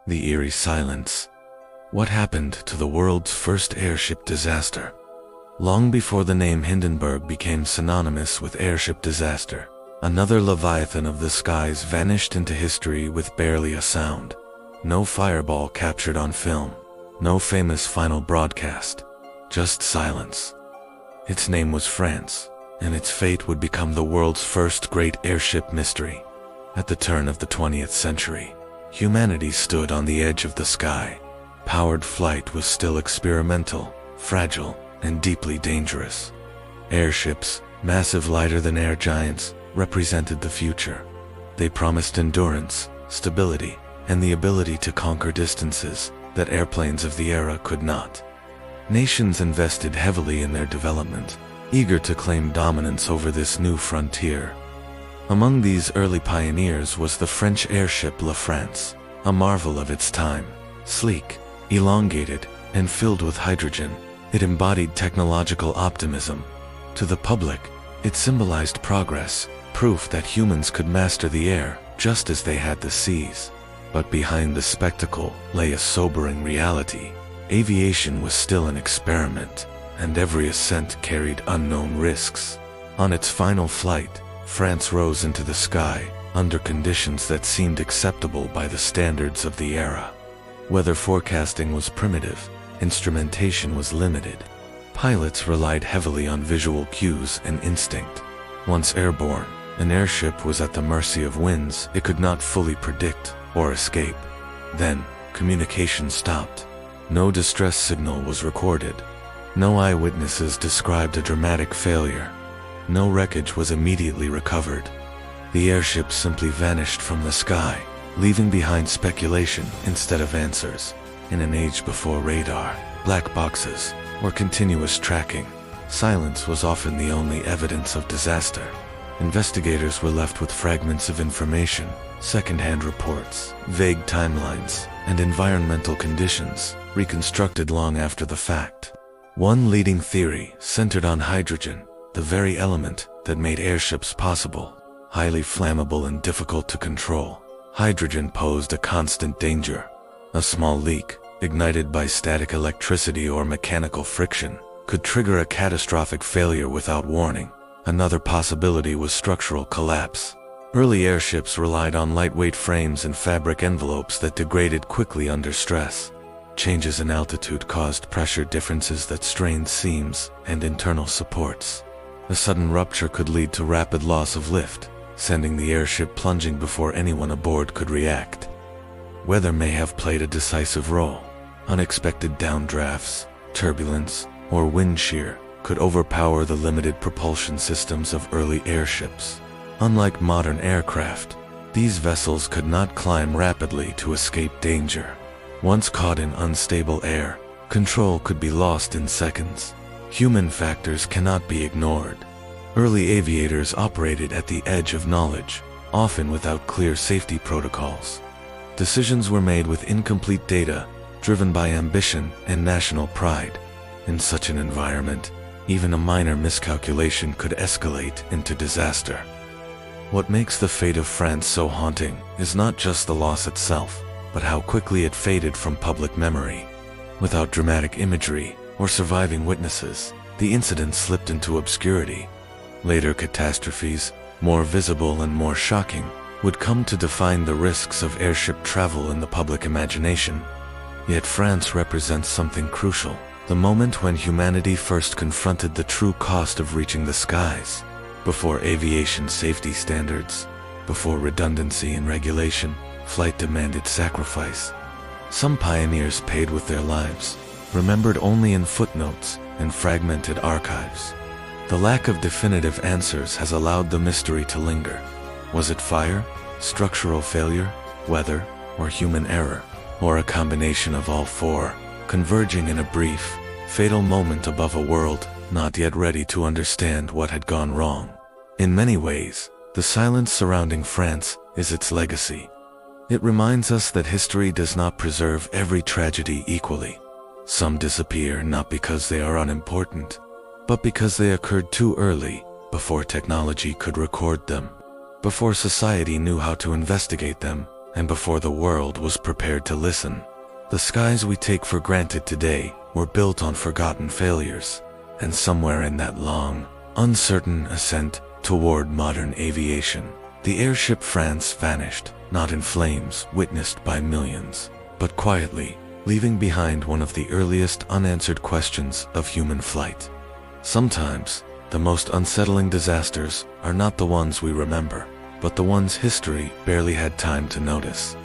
The eerie silence. What happened to the world's first airship disaster? Long before the name Hindenburg became synonymous with airship disaster, another leviathan of the skies vanished into history with barely a sound. No fireball captured on film, no famous final broadcast, just silence. Its name was France, and its fate would become the world's first great airship mystery. At the turn of the 20th century, humanity stood on the edge of the sky. Powered flight was still experimental, fragile, and deeply dangerous. Airships, massive lighter-than-air giants, represented the future. They promised endurance, stability, and the ability to conquer distances that airplanes of the era could not. Nations invested heavily in their development, eager to claim dominance over this new frontier. Among these early pioneers was the French airship La France, a marvel of its time. Sleek, elongated, and filled with hydrogen, it embodied technological optimism. To the public, it symbolized progress, proof that humans could master the air just as they had the seas. But behind the spectacle lay a sobering reality. Aviation was still an experiment, and every ascent carried unknown risks. On its final flight, France rose into the sky under conditions that seemed acceptable by the standards of the era. Weather forecasting was primitive, instrumentation was limited. Pilots relied heavily on visual cues and instinct. Once airborne, an airship was at the mercy of winds it could not fully predict or escape. Then, communication stopped. No distress signal was recorded. No eyewitnesses described a dramatic failure. No wreckage was immediately recovered. The airship simply vanished from the sky, leaving behind speculation instead of answers. In an age before radar, black boxes, or continuous tracking, silence was often the only evidence of disaster. Investigators were left with fragments of information, second-hand reports, vague timelines, and environmental conditions, reconstructed long after the fact. One leading theory centered on hydrogen, the very element that made airships possible. Highly flammable and difficult to control, hydrogen posed a constant danger. A small leak, ignited by static electricity or mechanical friction, could trigger a catastrophic failure without warning. Another possibility was structural collapse. Early airships relied on lightweight frames and fabric envelopes that degraded quickly under stress. Changes in altitude caused pressure differences that strained seams and internal supports. A sudden rupture could lead to rapid loss of lift, sending the airship plunging before anyone aboard could react. Weather may have played a decisive role. Unexpected downdrafts, turbulence, or wind shear could overpower the limited propulsion systems of early airships. Unlike modern aircraft, these vessels could not climb rapidly to escape danger. Once caught in unstable air, control could be lost in seconds. Human factors cannot be ignored. Early aviators operated at the edge of knowledge, often without clear safety protocols. Decisions were made with incomplete data, driven by ambition and national pride. In such an environment, even a minor miscalculation could escalate into disaster. What makes the fate of France so haunting is not just the loss itself, but how quickly it faded from public memory. Without dramatic imagery or surviving witnesses, the incident slipped into obscurity. Later catastrophes, more visible and more shocking, would come to define the risks of airship travel in the public imagination. Yet France represents something crucial, the moment when humanity first confronted the true cost of reaching the skies. Before aviation safety standards, before redundancy in regulation, flight demanded sacrifice. Some pioneers paid with their lives, remembered only in footnotes and fragmented archives. The lack of definitive answers has allowed the mystery to linger. Was it fire, structural failure, weather, or human error? Or a combination of all four, converging in a brief, fatal moment above a world not yet ready to understand what had gone wrong? In many ways, the silence surrounding France is its legacy. It reminds us that history does not preserve every tragedy equally. Some disappear not because they are unimportant, but because they occurred too early, before technology could record them, before society knew how to investigate them, and before the world was prepared to listen. The skies we take for granted today were built on forgotten failures, and somewhere in that long, uncertain ascent toward modern aviation, the airship France vanished, not in flames witnessed by millions, but quietly, leaving behind one of the earliest unanswered questions of human flight. Sometimes, the most unsettling disasters are not the ones we remember, but the ones history barely had time to notice.